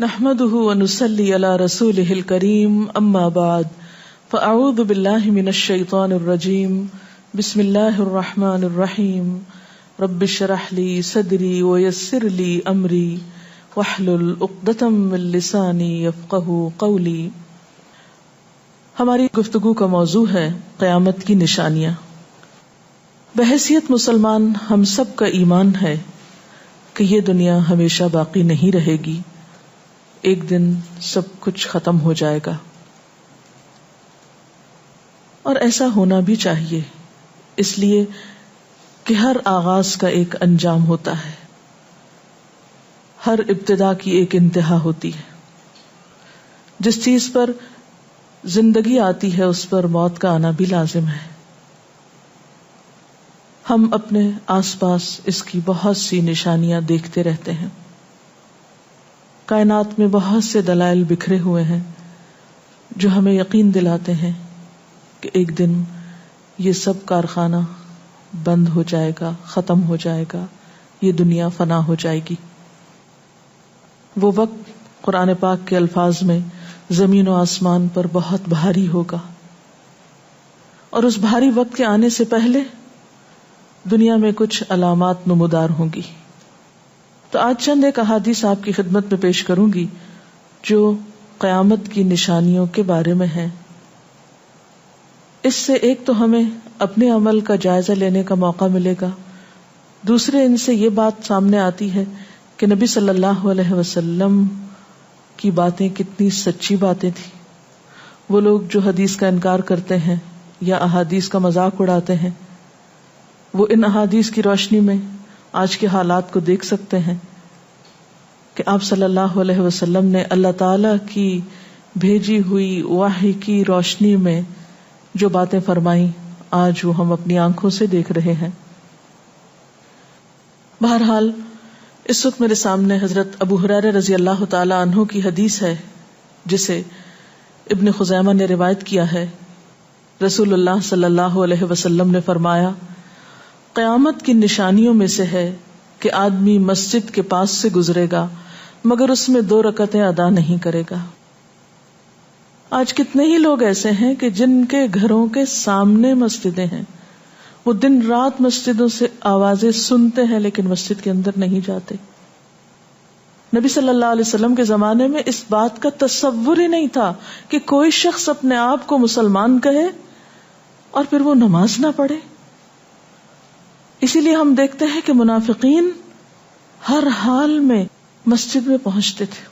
نحمده ونصلي على رسوله الكريم اما بعد فاعوذ بالله من الشيطان الرجيم بسم الله الرحمن الرحيم رب اشرح لي صدري ويسر لي امري واحلل عقدة من لساني يفقهوا قولي. ہماری گفتگو کا موضوع ہے قیامت کی نشانیاں. بحیثیت مسلمان ہم سب کا ایمان ہے کہ یہ دنیا ہمیشہ باقی نہیں رہے گی، ایک دن سب کچھ ختم ہو جائے گا، اور ایسا ہونا بھی چاہیے، اس لیے کہ ہر آغاز کا ایک انجام ہوتا ہے، ہر ابتدا کی ایک انتہا ہوتی ہے. جس چیز پر زندگی آتی ہے اس پر موت کا آنا بھی لازم ہے. ہم اپنے آس پاس اس کی بہت سی نشانیاں دیکھتے رہتے ہیں. کائنات میں بہت سے دلائل بکھرے ہوئے ہیں جو ہمیں یقین دلاتے ہیں کہ ایک دن یہ سب کارخانہ بند ہو جائے گا، ختم ہو جائے گا، یہ دنیا فنا ہو جائے گی. وہ وقت قرآن پاک کے الفاظ میں زمین و آسمان پر بہت بھاری ہوگا، اور اس بھاری وقت کے آنے سے پہلے دنیا میں کچھ علامات نمودار ہوں گی. تو آج چند ایک احادیث آپ کی خدمت میں پیش کروں گی جو قیامت کی نشانیوں کے بارے میں ہیں. اس سے ایک تو ہمیں اپنے عمل کا جائزہ لینے کا موقع ملے گا، دوسرے ان سے یہ بات سامنے آتی ہے کہ نبی صلی اللہ علیہ وسلم کی باتیں کتنی سچی باتیں تھیں. وہ لوگ جو حدیث کا انکار کرتے ہیں یا احادیث کا مذاق اڑاتے ہیں، وہ ان احادیث کی روشنی میں آج کے حالات کو دیکھ سکتے ہیں کہ آپ صلی اللہ علیہ وسلم نے اللہ تعالی کی بھیجی ہوئی وحی کی روشنی میں جو باتیں فرمائیں آج وہ ہم اپنی آنکھوں سے دیکھ رہے ہیں. بہرحال اس وقت میرے سامنے حضرت ابو ہریرہ رضی اللہ تعالی عنہ کی حدیث ہے جسے ابن خزیمہ نے روایت کیا ہے. رسول اللہ صلی اللہ علیہ وسلم نے فرمایا، قیامت کی نشانیوں میں سے ہے کہ آدمی مسجد کے پاس سے گزرے گا مگر اس میں 2 رکعتیں ادا نہیں کرے گا. آج کتنے ہی لوگ ایسے ہیں کہ جن کے گھروں کے سامنے مسجدیں ہیں، وہ دن رات مسجدوں سے آوازیں سنتے ہیں لیکن مسجد کے اندر نہیں جاتے. نبی صلی اللہ علیہ وسلم کے زمانے میں اس بات کا تصور ہی نہیں تھا کہ کوئی شخص اپنے آپ کو مسلمان کہے اور پھر وہ نماز نہ پڑھے. اسی لیے ہم دیکھتے ہیں کہ منافقین ہر حال میں مسجد میں پہنچتے تھے،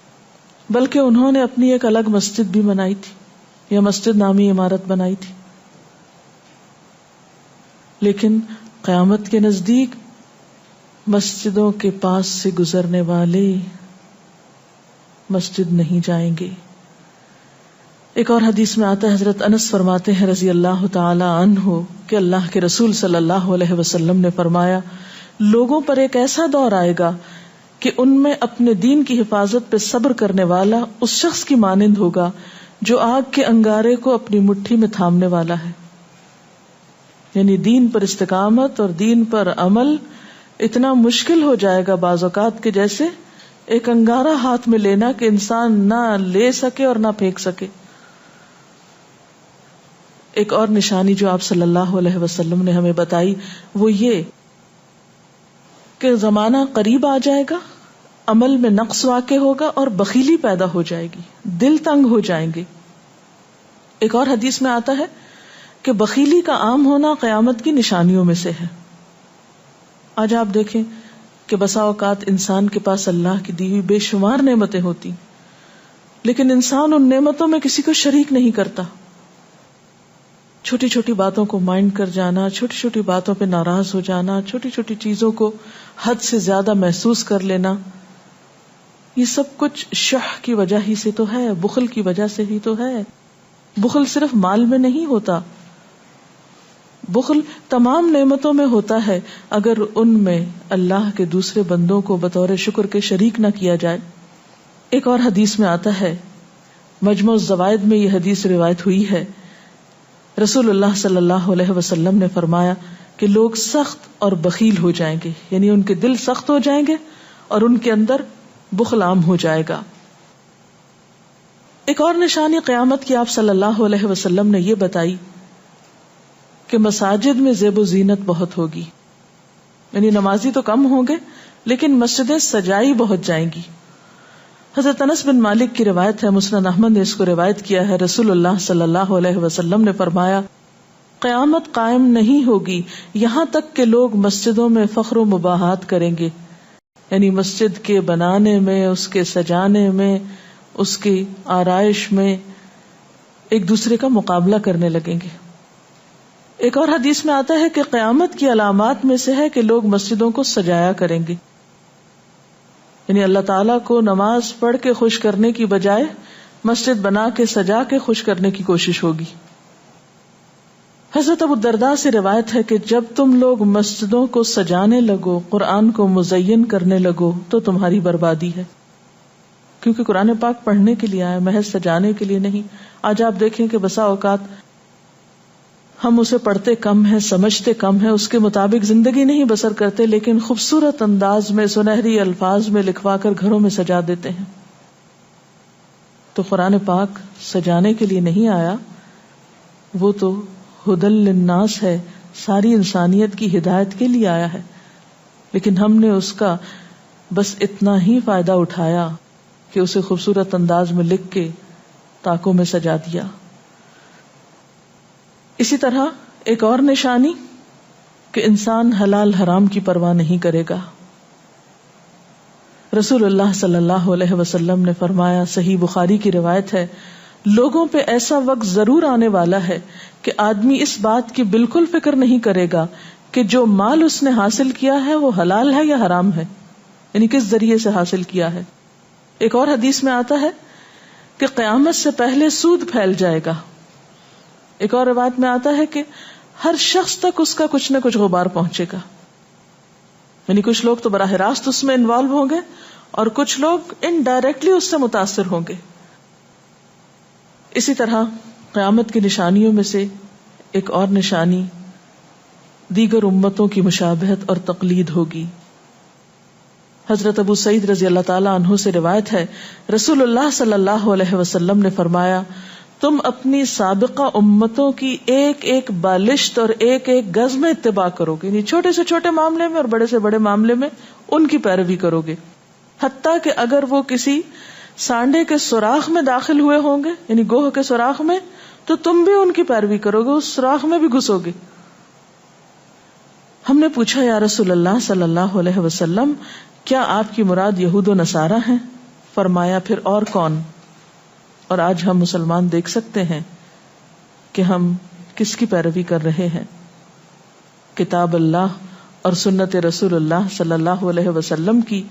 بلکہ انہوں نے اپنی ایک الگ مسجد بھی بنائی تھی یا مسجد نامی عمارت بنائی تھی. لیکن قیامت کے نزدیک مسجدوں کے پاس سے گزرنے والے مسجد نہیں جائیں گے. ایک اور حدیث میں آتا ہے، حضرت انس فرماتے ہیں رضی اللہ تعالی عنہ کہ اللہ کے رسول صلی اللہ علیہ وسلم نے فرمایا، لوگوں پر ایک ایسا دور آئے گا کہ ان میں اپنے دین کی حفاظت پہ صبر کرنے والا اس شخص کی مانند ہوگا جو آگ کے انگارے کو اپنی مٹھی میں تھامنے والا ہے. یعنی دین پر استقامت اور دین پر عمل اتنا مشکل ہو جائے گا بعض اوقات کہ جیسے ایک انگارہ ہاتھ میں لینا کہ انسان نہ لے سکے اور نہ پھینک سکے. ایک اور نشانی جو آپ صلی اللہ علیہ وسلم نے ہمیں بتائی وہ یہ کہ زمانہ قریب آ جائے گا، عمل میں نقص واقع ہوگا اور بخیلی پیدا ہو جائے گی، دل تنگ ہو جائیں گے. ایک اور حدیث میں آتا ہے کہ بخیلی کا عام ہونا قیامت کی نشانیوں میں سے ہے. آج آپ دیکھیں کہ بسا اوقات انسان کے پاس اللہ کی دی ہوئی بے شمار نعمتیں ہوتی لیکن انسان ان نعمتوں میں کسی کو شریک نہیں کرتا. چھوٹی چھوٹی باتوں کو مائنڈ کر جانا، چھوٹی چھوٹی باتوں پہ ناراض ہو جانا، چھوٹی چھوٹی چیزوں کو حد سے زیادہ محسوس کر لینا، یہ سب کچھ شح کی وجہ ہی سے تو ہے، بخل کی وجہ سے ہی تو ہے. بخل صرف مال میں نہیں ہوتا، بخل تمام نعمتوں میں ہوتا ہے اگر ان میں اللہ کے دوسرے بندوں کو بطور شکر کے شریک نہ کیا جائے. ایک اور حدیث میں آتا ہے، مجموع الزوائد میں یہ حدیث روایت ہوئی ہے، رسول اللہ صلی اللہ علیہ وسلم نے فرمایا کہ لوگ سخت اور بخیل ہو جائیں گے، یعنی ان کے دل سخت ہو جائیں گے اور ان کے اندر بخل عام ہو جائے گا. ایک اور نشانی قیامت کی آپ صلی اللہ علیہ وسلم نے یہ بتائی کہ مساجد میں زیب و زینت بہت ہوگی، یعنی نمازی تو کم ہوں گے لیکن مسجدیں سجائی بہت جائیں گی. حضرت انس بن مالک کی روایت ہے، مسند احمد نے اس کو روایت کیا ہے، رسول اللہ صلی اللہ علیہ وسلم نے فرمایا قیامت قائم نہیں ہوگی یہاں تک کہ لوگ مسجدوں میں فخر و مباحات کریں گے، یعنی مسجد کے بنانے میں، اس کے سجانے میں، اس کی آرائش میں ایک دوسرے کا مقابلہ کرنے لگیں گے. ایک اور حدیث میں آتا ہے کہ قیامت کی علامات میں سے ہے کہ لوگ مسجدوں کو سجایا کریں گے، یعنی اللہ تعالیٰ کو نماز پڑھ کے خوش کرنے کی بجائے مسجد بنا کے سجا کے خوش کرنے کی کوشش ہوگی. حضرت ابو الدرداء سے روایت ہے کہ جب تم لوگ مسجدوں کو سجانے لگو، قرآن کو مزین کرنے لگو تو تمہاری بربادی ہے، کیونکہ قرآن پاک پڑھنے کے لیے آیا، محض سجانے کے لیے نہیں. آج آپ دیکھیں کہ بسا اوقات ہم اسے پڑھتے کم ہیں، سمجھتے کم ہیں، اس کے مطابق زندگی نہیں بسر کرتے، لیکن خوبصورت انداز میں سنہری الفاظ میں لکھوا کر گھروں میں سجا دیتے ہیں. تو قرآن پاک سجانے کے لیے نہیں آیا، وہ تو ہدی للناس ہے، ساری انسانیت کی ہدایت کے لیے آیا ہے، لیکن ہم نے اس کا بس اتنا ہی فائدہ اٹھایا کہ اسے خوبصورت انداز میں لکھ کے طاقوں میں سجا دیا. اسی طرح ایک اور نشانی کہ انسان حلال حرام کی پرواہ نہیں کرے گا. رسول اللہ صلی اللہ علیہ وسلم نے فرمایا، صحیح بخاری کی روایت ہے، لوگوں پہ ایسا وقت ضرور آنے والا ہے کہ آدمی اس بات کی بالکل فکر نہیں کرے گا کہ جو مال اس نے حاصل کیا ہے وہ حلال ہے یا حرام ہے، یعنی کس ذریعے سے حاصل کیا ہے. ایک اور حدیث میں آتا ہے کہ قیامت سے پہلے سود پھیل جائے گا. ایک اور روایت میں آتا ہے کہ ہر شخص تک اس کا کچھ نہ کچھ غبار پہنچے گا، یعنی کچھ لوگ تو براہ راست اس میں انوالو ہوں گے اور کچھ لوگ انڈائریکٹلی اس سے متاثر ہوں گے. اسی طرح قیامت کی نشانیوں میں سے ایک اور نشانی دیگر امتوں کی مشابہت اور تقلید ہوگی. حضرت ابو سعید رضی اللہ تعالیٰ عنہ سے روایت ہے، رسول اللہ صلی اللہ علیہ وسلم نے فرمایا، تم اپنی سابقہ امتوں کی ایک ایک بالشت اور ایک ایک گز میں اتباع کرو گے، یعنی چھوٹے سے چھوٹے معاملے میں اور بڑے سے بڑے معاملے میں ان کی پیروی کرو گے، حتیٰ کہ اگر وہ کسی سانڈے کے سوراخ میں داخل ہوئے ہوں گے، یعنی گوہ کے سوراخ میں، تو تم بھی ان کی پیروی کرو گے، اس سوراخ میں بھی گھسو گے. ہم نے پوچھا، یا رسول اللہ صلی اللہ علیہ وسلم، کیا آپ کی مراد یہود و نصارہ ہیں؟ فرمایا، پھر اور کون؟ اور آج ہم مسلمان دیکھ سکتے ہیں کہ ہم کس کی پیروی کر رہے ہیں، کتاب اللہ اور سنت رسول اللہ صلی اللہ علیہ وسلم کی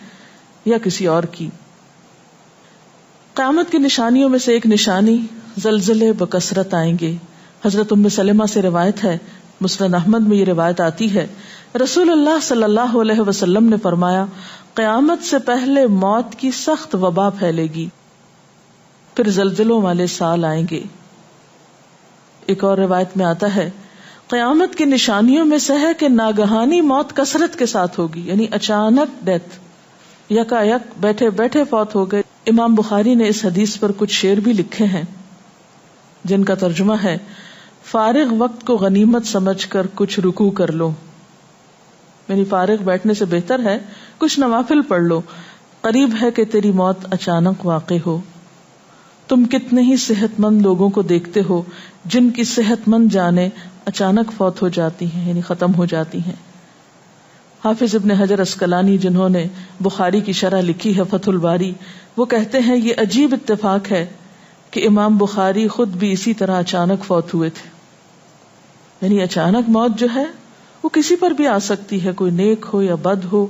یا کسی اور کی. قیامت کی نشانیوں میں سے ایک نشانی زلزلے بکثرت آئیں گے. حضرت ام سلمہ سے روایت ہے، مسند احمد میں یہ روایت آتی ہے، رسول اللہ صلی اللہ علیہ وسلم نے فرمایا، قیامت سے پہلے موت کی سخت وبا پھیلے گی، پھر زلزلوں والے سال آئیں گے. ایک اور روایت میں آتا ہے، قیامت کی نشانیوں میں سے ہے کہ ناگہانی موت کثرت کے ساتھ ہوگی، یعنی اچانک ڈیتھ، یکا یک بیٹھے بیٹھے فوت ہو گئے. امام بخاری نے اس حدیث پر کچھ شعر بھی لکھے ہیں جن کا ترجمہ ہے، فارغ وقت کو غنیمت سمجھ کر کچھ رکوع کر لو، یعنی فارغ بیٹھنے سے بہتر ہے کچھ نوافل پڑھ لو، قریب ہے کہ تیری موت اچانک واقع ہو. تم کتنے ہی صحت مند لوگوں کو دیکھتے ہو جن کی صحت مند جانیں اچانک فوت ہو جاتی ہیں، یعنی ختم ہو جاتی ہیں. حافظ ابن حجر عسقلانی جنہوں نے بخاری کی شرح لکھی ہے فتح الباری، وہ کہتے ہیں یہ عجیب اتفاق ہے کہ امام بخاری خود بھی اسی طرح اچانک فوت ہوئے تھے. یعنی اچانک موت جو ہے وہ کسی پر بھی آ سکتی ہے، کوئی نیک ہو یا بد ہو.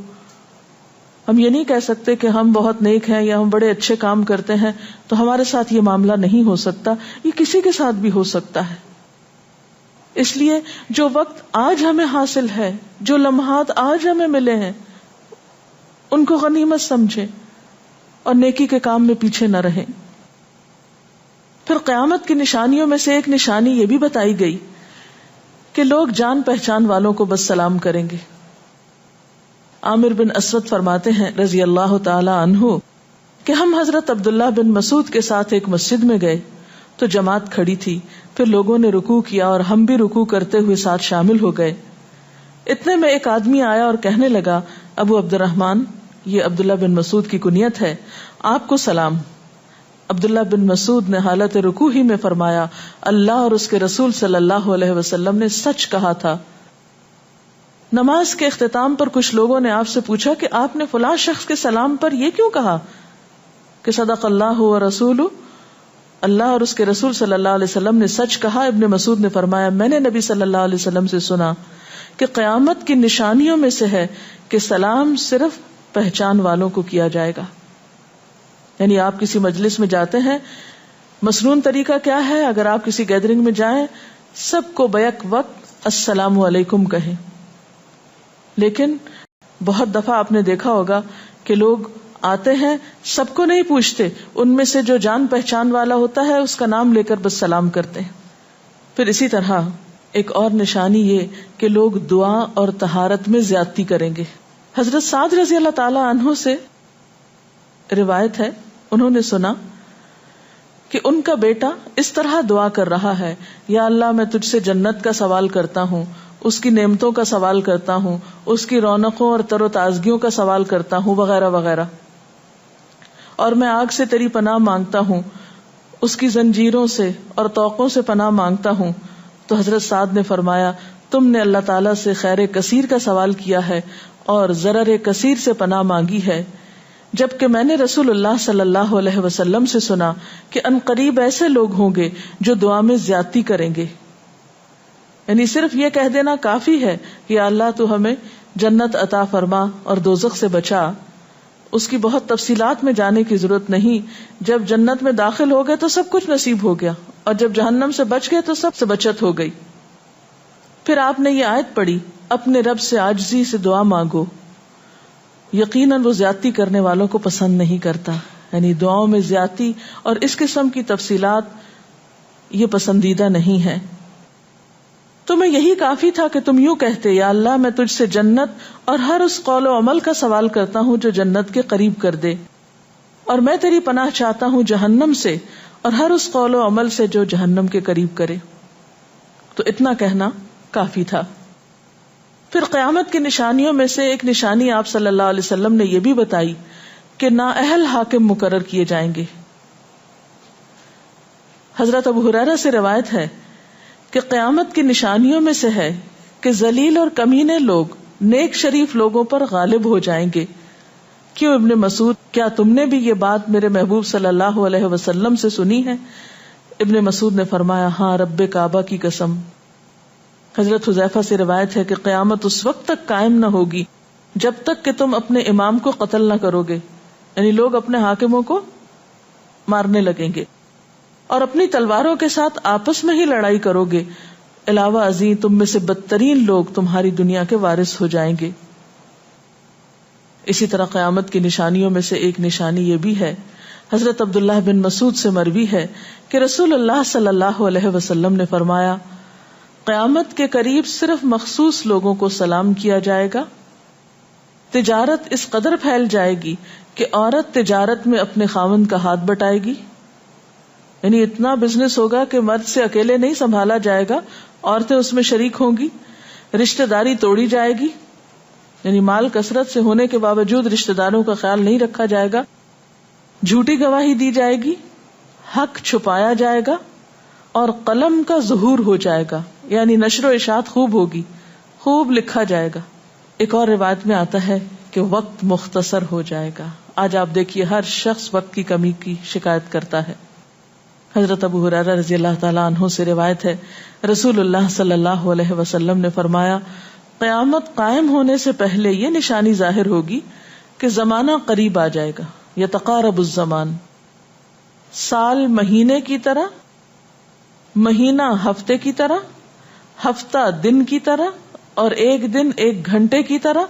ہم یہ نہیں کہہ سکتے کہ ہم بہت نیک ہیں یا ہم بڑے اچھے کام کرتے ہیں تو ہمارے ساتھ یہ معاملہ نہیں ہو سکتا، یہ کسی کے ساتھ بھی ہو سکتا ہے. اس لیے جو وقت آج ہمیں حاصل ہے، جو لمحات آج ہمیں ملے ہیں، ان کو غنیمت سمجھیں اور نیکی کے کام میں پیچھے نہ رہیں. پھر قیامت کی نشانیوں میں سے ایک نشانی یہ بھی بتائی گئی کہ لوگ جان پہچان والوں کو بس سلام کریں گے. عامر بن اسود فرماتے ہیں رضی اللہ تعالی عنہ کہ ہم حضرت عبداللہ بن مسعود کے ساتھ ایک مسجد میں گئے تو جماعت کھڑی تھی، پھر لوگوں نے رکوع کیا اور ہم بھی رکوع کرتے ہوئے ساتھ شامل ہو گئے۔ اتنے میں ایک آدمی آیا اور کہنے لگا، ابو عبد الرحمن، یہ عبداللہ بن مسعود کی کنیت ہے، آپ کو سلام۔ عبداللہ بن مسعود نے حالت رکوع ہی میں فرمایا، اللہ اور اس کے رسول صلی اللہ علیہ وسلم نے سچ کہا تھا۔ نماز کے اختتام پر کچھ لوگوں نے آپ سے پوچھا کہ آپ نے فلاں شخص کے سلام پر یہ کیوں کہا کہ صدق اللہ و رسول، اللہ اور اس کے رسول صلی اللہ علیہ وسلم نے سچ کہا۔ ابن مسعود نے فرمایا، میں نے نبی صلی اللہ علیہ وسلم سے سنا کہ قیامت کی نشانیوں میں سے ہے کہ سلام صرف پہچان والوں کو کیا جائے گا۔ یعنی آپ کسی مجلس میں جاتے ہیں، مسنون طریقہ کیا ہے، اگر آپ کسی گیدرنگ میں جائیں سب کو بیک وقت السلام علیکم کہیں، لیکن بہت دفعہ آپ نے دیکھا ہوگا کہ لوگ آتے ہیں سب کو نہیں پوچھتے، ان میں سے جو جان پہچان والا ہوتا ہے اس کا نام لے کر بس سلام کرتے ہیں۔ پھر اسی طرح ایک اور نشانی یہ کہ لوگ دعا اور طہارت میں زیادتی کریں گے۔ حضرت سعد رضی اللہ تعالی عنہ سے روایت ہے، انہوں نے سنا کہ ان کا بیٹا اس طرح دعا کر رہا ہے، یا اللہ میں تجھ سے جنت کا سوال کرتا ہوں، اس کی نعمتوں کا سوال کرتا ہوں، اس کی رونقوں اور تر و تازگیوں کا سوال کرتا ہوں، وغیرہ وغیرہ، اور میں آگ سے تیری پناہ مانگتا ہوں، اس کی زنجیروں سے اور طوقوں سے پناہ مانگتا ہوں۔ تو حضرت سعد نے فرمایا، تم نے اللہ تعالیٰ سے خیر کثیر کا سوال کیا ہے اور ضرر کثیر سے پناہ مانگی ہے، جبکہ میں نے رسول اللہ صلی اللہ علیہ وسلم سے سنا کہ ان قریب ایسے لوگ ہوں گے جو دعا میں زیادتی کریں گے۔ یعنی صرف یہ کہہ دینا کافی ہے کہ یا اللہ تو ہمیں جنت عطا فرما اور دوزخ سے بچا، اس کی بہت تفصیلات میں جانے کی ضرورت نہیں۔ جب جنت میں داخل ہو گئے تو سب کچھ نصیب ہو گیا، اور جب جہنم سے بچ گئے تو سب سے بچت ہو گئی۔ پھر آپ نے یہ آیت پڑھی، اپنے رب سے عاجزی سے دعا مانگو، یقیناً وہ زیادتی کرنے والوں کو پسند نہیں کرتا۔ یعنی دعاؤں میں زیادتی اور اس قسم کی تفصیلات یہ پسندیدہ نہیں ہے۔ تمہیں یہی کافی تھا کہ تم یوں کہتے، یا اللہ میں تجھ سے جنت اور ہر اس قول و عمل کا سوال کرتا ہوں جو جنت کے قریب کر دے، اور میں تیری پناہ چاہتا ہوں جہنم سے اور ہر اس قول و عمل سے جو جہنم کے قریب کرے۔ تو اتنا کہنا کافی تھا۔ پھر قیامت کی نشانیوں میں سے ایک نشانی آپ صلی اللہ علیہ وسلم نے یہ بھی بتائی کہ نااہل حاکم مقرر کیے جائیں گے۔ حضرت ابو ہریرہ سے روایت ہے کہ قیامت کی نشانیوں میں سے ہے کہ ذلیل اور کمینے لوگ نیک شریف لوگوں پر غالب ہو جائیں گے۔ کیوں ابن مسعود، کیا تم نے بھی یہ بات میرے محبوب صلی اللہ علیہ وسلم سے سنی ہے؟ ابن مسعود نے فرمایا، ہاں رب کعبہ کی قسم۔ حضرت حذیفہ سے روایت ہے کہ قیامت اس وقت تک قائم نہ ہوگی جب تک کہ تم اپنے امام کو قتل نہ کرو گے، یعنی لوگ اپنے حاکموں کو مارنے لگیں گے اور اپنی تلواروں کے ساتھ آپس میں ہی لڑائی کرو گے، علاوہ ازیں تم میں سے بدترین لوگ تمہاری دنیا کے وارث ہو جائیں گے۔ اسی طرح قیامت کی نشانیوں میں سے ایک نشانی یہ بھی ہے، حضرت عبداللہ بن مسعود سے مروی ہے کہ رسول اللہ صلی اللہ علیہ وسلم نے فرمایا، قیامت کے قریب صرف مخصوص لوگوں کو سلام کیا جائے گا۔ تجارت اس قدر پھیل جائے گی کہ عورت تجارت میں اپنے خاوند کا ہاتھ بٹائے گی، یعنی اتنا بزنس ہوگا کہ مرد سے اکیلے نہیں سنبھالا جائے گا، عورتیں اس میں شریک ہوں گی، رشتہ داری توڑی جائے گی، یعنی مال کثرت سے ہونے کے باوجود رشتہ داروں کا خیال نہیں رکھا جائے گا، جھوٹی گواہی دی جائے گی، حق چھپایا جائے گا، اور قلم کا ظہور ہو جائے گا، یعنی نشر و اشاعت خوب ہوگی، خوب لکھا جائے گا۔ ایک اور روایت میں آتا ہے کہ وقت مختصر ہو جائے گا۔ آج آپ دیکھیے ہر شخص وقت کی کمی کی شکایت کرتا ہے۔ حضرت ابو ہریرہ رضی اللہ تعالیٰ عنہ سے روایت ہے، رسول اللہ صلی اللہ علیہ وسلم نے فرمایا، قیامت قائم ہونے سے پہلے یہ نشانی ظاہر ہوگی کہ زمانہ قریب آ جائے گا، یتقارب الزمان، سال مہینے کی طرح، مہینہ ہفتے کی طرح، ہفتہ دن کی طرح، اور ایک دن ایک گھنٹے کی طرح،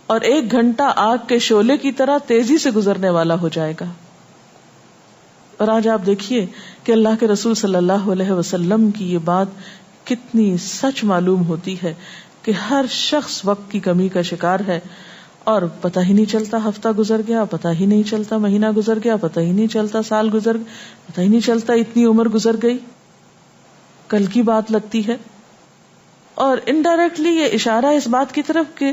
اور ایک گھنٹہ آگ کے شعلے کی طرح تیزی سے گزرنے والا ہو جائے گا۔ اور آج آپ دیکھیے کہ اللہ کے رسول صلی اللہ علیہ وسلم کی یہ بات کتنی سچ معلوم ہوتی ہے کہ ہر شخص وقت کی کمی کا شکار ہے، اور پتہ ہی نہیں چلتا ہفتہ گزر گیا، پتہ ہی نہیں چلتا مہینہ گزر گیا، پتہ ہی نہیں چلتا سال گزر گیا، پتہ ہی نہیں چلتا اتنی عمر گزر گئی، کل کی بات لگتی ہے. اور انڈائریکٹلی یہ اشارہ اس بات کی طرف کہ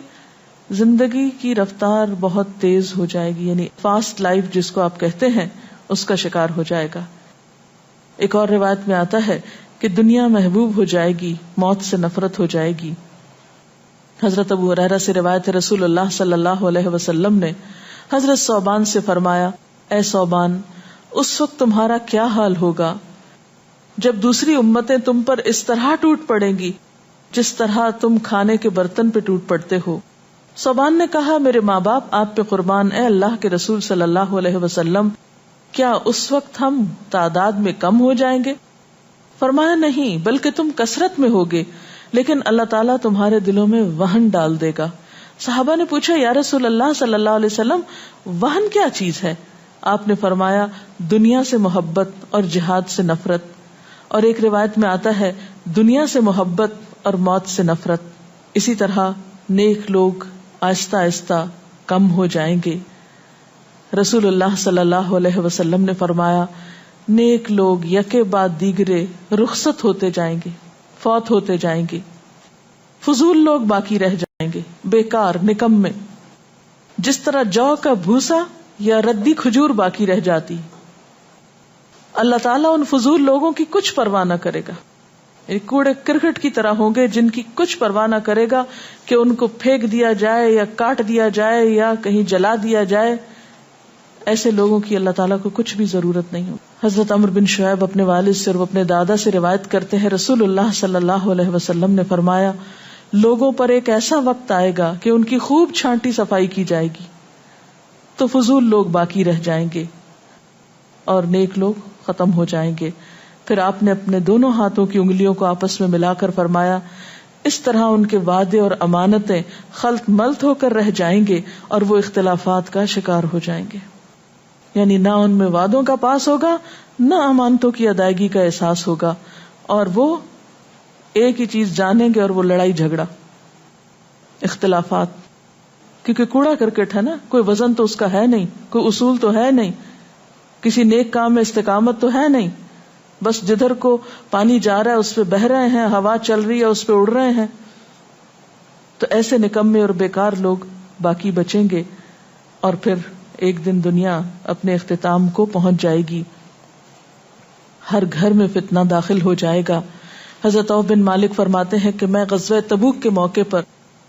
زندگی کی رفتار بہت تیز ہو جائے گی، یعنی فاسٹ لائف جس کو آپ کہتے ہیں اس کا شکار ہو جائے گا. ایک اور روایت میں آتا ہے کہ دنیا محبوب ہو جائے گی، موت سے نفرت ہو جائے گی. حضرت ابو ہریرہ سے روایت ہے رسول اللہ صلی اللہ علیہ وسلم نے حضرت ثوبان سے فرمایا، اے ثوبان، اس وقت تمہارا کیا حال ہوگا جب دوسری امتیں تم پر اس طرح ٹوٹ پڑیں گی جس طرح تم کھانے کے برتن پہ ٹوٹ پڑتے ہو. ثوبان نے کہا، میرے ماں باپ آپ پہ قربان، اے اللہ کے رسول صلی اللہ علیہ وسلم، کیا اس وقت ہم تعداد میں کم ہو جائیں گے؟ فرمایا، نہیں، بلکہ تم کثرت میں ہوگے، لیکن اللہ تعالیٰ تمہارے دلوں میں وہن ڈال دے گا. صحابہ نے پوچھا، یا رسول اللہ صلی اللہ علیہ وسلم، وہن کیا چیز ہے؟ آپ نے فرمایا، دنیا سے محبت اور جہاد سے نفرت. اور ایک روایت میں آتا ہے، دنیا سے محبت اور موت سے نفرت. اسی طرح نیک لوگ آہستہ آہستہ کم ہو جائیں گے. رسول اللہ صلی اللہ علیہ وسلم نے فرمایا، نیک لوگ یکے بعد دیگرے رخصت ہوتے جائیں گے، فوت ہوتے جائیں گے. فضول لوگ باقی رہ جائیں گے، بیکار، نکمے، جس طرح جو کا بھوسا یا ردی کھجور باقی رہ جاتی. اللہ تعالیٰ ان فضول لوگوں کی کچھ پرواہ نہ کرے گا، کوڑے کرکٹ کی طرح ہوں گے جن کی کچھ پرواہ نہ کرے گا کہ ان کو پھینک دیا جائے یا کاٹ دیا جائے یا کہیں جلا دیا جائے. ایسے لوگوں کی اللہ تعالیٰ کو کچھ بھی ضرورت نہیں ہو. حضرت عمرو بن شعیب اپنے والد سے اور اپنے دادا سے روایت کرتے ہیں، رسول اللہ صلی اللہ علیہ وسلم نے فرمایا، لوگوں پر ایک ایسا وقت آئے گا کہ ان کی خوب چھانٹی صفائی کی جائے گی تو فضول لوگ باقی رہ جائیں گے اور نیک لوگ ختم ہو جائیں گے. پھر آپ نے اپنے دونوں ہاتھوں کی انگلیوں کو آپس میں ملا کر فرمایا، اس طرح ان کے وعدے اور امانتیں خلط ملط ہو کر رہ جائیں گے اور وہ اختلافات کا شکار ہو جائیں گے. یعنی نہ ان میں وعدوں کا پاس ہوگا، نہ امانتوں کی ادائیگی کا احساس ہوگا، اور وہ ایک ہی چیز جانیں گے اور وہ لڑائی جھگڑا، اختلافات. کیونکہ کوڑا کرکٹ ہے نا، کوئی وزن تو اس کا ہے نہیں، کوئی اصول تو ہے نہیں، کسی نیک کام میں استقامت تو ہے نہیں، بس جدھر کو پانی جا رہا ہے اس پہ بہ رہے ہیں، ہوا چل رہی ہے اس پہ اڑ رہے ہیں. تو ایسے نکمے اور بیکار لوگ باقی بچیں گے اور پھر ایک دن دنیا اپنے اختتام کو پہنچ جائے گی. ہر گھر میں فتنہ داخل ہو جائے گا. حضرت عوف بن مالک فرماتے ہیں کہ میں غزوہ تبوک کے موقع پر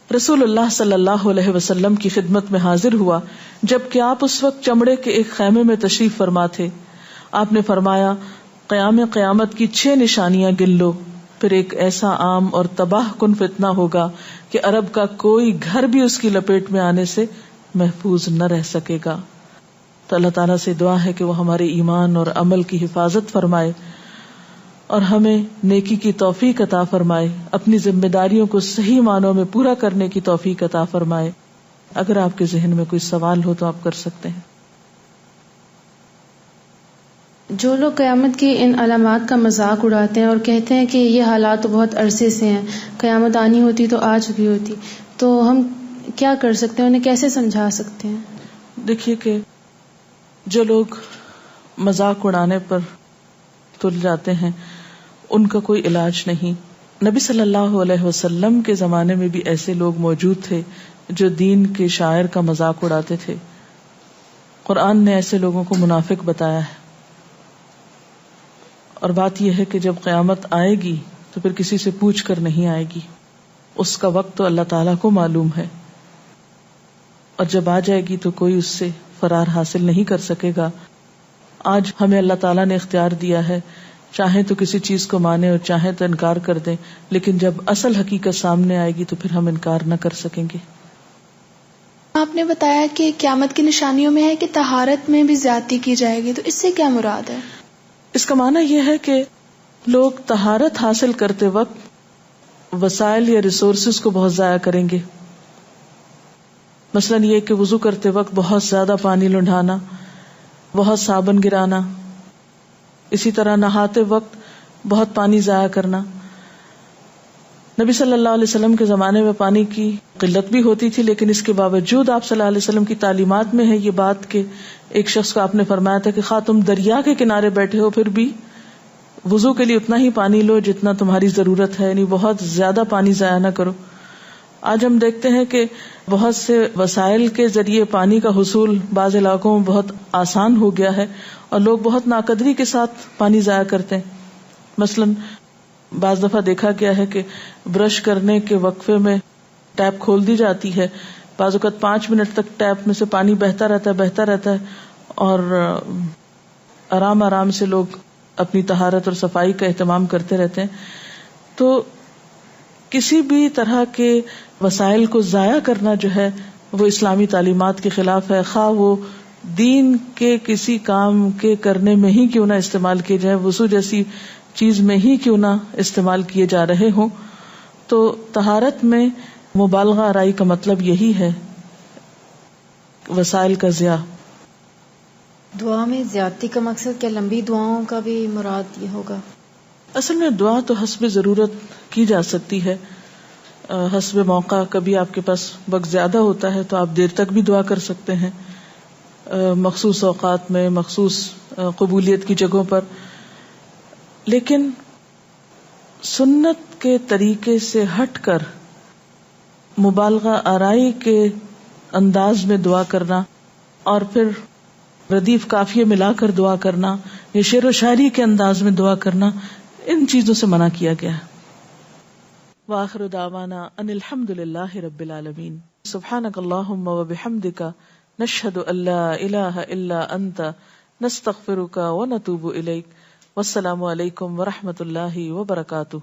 رسول اللہ صلی اللہ علیہ وسلم کی خدمت میں حاضر ہوا جبکہ آپ اس وقت چمڑے کے ایک خیمے میں تشریف فرما تھے. آپ نے فرمایا، قیامت کی 6 نشانیاں گن لو. پھر ایک ایسا عام اور تباہ کن فتنہ ہوگا کہ عرب کا کوئی گھر بھی اس کی لپیٹ میں آنے سے محفوظ نہ رہ سکے گا. تو اللہ تعالیٰ سے دعا ہے کہ وہ ہمارے ایمان اور عمل کی حفاظت فرمائے اور ہمیں نیکی کی توفیق عطا فرمائے، اپنی ذمہ داریوں کو صحیح معنوں میں پورا کرنے کی توفیق عطا فرمائے. اگر آپ کے ذہن میں کوئی سوال ہو تو آپ کر سکتے ہیں. جو لوگ قیامت کی ان علامات کا مذاق اڑاتے ہیں اور کہتے ہیں کہ یہ حالات تو بہت عرصے سے ہیں، قیامت آنی ہوتی تو آ چکی ہوتی، تو ہم کیا کر سکتے ہیں، انہیں کیسے سمجھا سکتے ہیں؟ دیکھیے کہ جو لوگ مذاق اڑانے پر تل جاتے ہیں ان کا کوئی علاج نہیں. نبی صلی اللہ علیہ وسلم کے زمانے میں بھی ایسے لوگ موجود تھے جو دین کے شاعر کا مذاق اڑاتے تھے. قرآن نے ایسے لوگوں کو منافق بتایا ہے. اور بات یہ ہے کہ جب قیامت آئے گی تو پھر کسی سے پوچھ کر نہیں آئے گی، اس کا وقت تو اللہ تعالیٰ کو معلوم ہے، اور جب آ جائے گی تو کوئی اس سے فرار حاصل نہیں کر سکے گا. آج ہمیں اللہ تعالیٰ نے اختیار دیا ہے، چاہیں تو کسی چیز کو مانیں اور چاہیں تو انکار کر دیں، لیکن جب اصل حقیقت سامنے آئے گی تو پھر ہم انکار نہ کر سکیں گے. آپ نے بتایا کہ قیامت کی نشانیوں میں ہے کہ طہارت میں بھی زیادتی کی جائے گی، تو اس سے کیا مراد ہے؟ اس کا معنی یہ ہے کہ لوگ طہارت حاصل کرتے وقت وسائل یا ریسورسز کو بہت ضائع کریں گے. مثلاً یہ کہ وضو کرتے وقت بہت زیادہ پانی لنڈھانا، بہت صابن گرانا، اسی طرح نہاتے وقت بہت پانی ضائع کرنا. نبی صلی اللہ علیہ وسلم کے زمانے میں پانی کی قلت بھی ہوتی تھی، لیکن اس کے باوجود آپ صلی اللہ علیہ وسلم کی تعلیمات میں ہے یہ بات کہ ایک شخص کو آپ نے فرمایا تھا کہ خواہ تم دریا کے کنارے بیٹھے ہو پھر بھی وضو کے لیے اتنا ہی پانی لو جتنا تمہاری ضرورت ہے، یعنی بہت زیادہ پانی ضائع نہ کرو. آج ہم دیکھتے ہیں کہ بہت سے وسائل کے ذریعے پانی کا حصول بعض علاقوں میں بہت آسان ہو گیا ہے اور لوگ بہت ناقدری کے ساتھ پانی ضائع کرتے ہیں. مثلاً بعض دفعہ دیکھا گیا ہے کہ برش کرنے کے وقفے میں ٹیپ کھول دی جاتی ہے، بعض اوقات 5 منٹ تک ٹیپ میں سے پانی بہتا رہتا ہے اور آرام آرام سے لوگ اپنی طہارت اور صفائی کا اہتمام کرتے رہتے ہیں. تو کسی بھی طرح کے وسائل کو ضائع کرنا جو ہے وہ اسلامی تعلیمات کے خلاف ہے، خواہ وہ دین کے کسی کام کے کرنے میں ہی کیوں نہ استعمال کیے جائیں، وضو جیسی چیز میں ہی کیوں نہ استعمال کیے جا رہے ہوں. تو طہارت میں مبالغہ آرائی کا مطلب یہی ہے، وسائل کا ضیاع. دعا میں زیادتی کا مقصد کیا لمبی دعاؤں کا بھی مراد یہ ہوگا؟ اصل میں دعا تو حسب ضرورت کی جا سکتی ہے، حسب موقع. کبھی آپ کے پاس وقت زیادہ ہوتا ہے تو آپ دیر تک بھی دعا کر سکتے ہیں، مخصوص اوقات میں، مخصوص قبولیت کی جگہوں پر. لیکن سنت کے طریقے سے ہٹ کر مبالغہ آرائی کے انداز میں دعا کرنا اور پھر ردیف قافیے ملا کر دعا کرنا یا شعر و شاعری کے انداز میں دعا کرنا، ان چیزوں سے منع کیا گیا. وآخر دعوانا ان الحمد للہ رب العالمین. سبحانک اللہم وبحمدک نشہد ان لا الہ الا انت نستغفرک ونتوب الیک. والسلام علیکم ورحمۃ اللہ وبرکاتہ.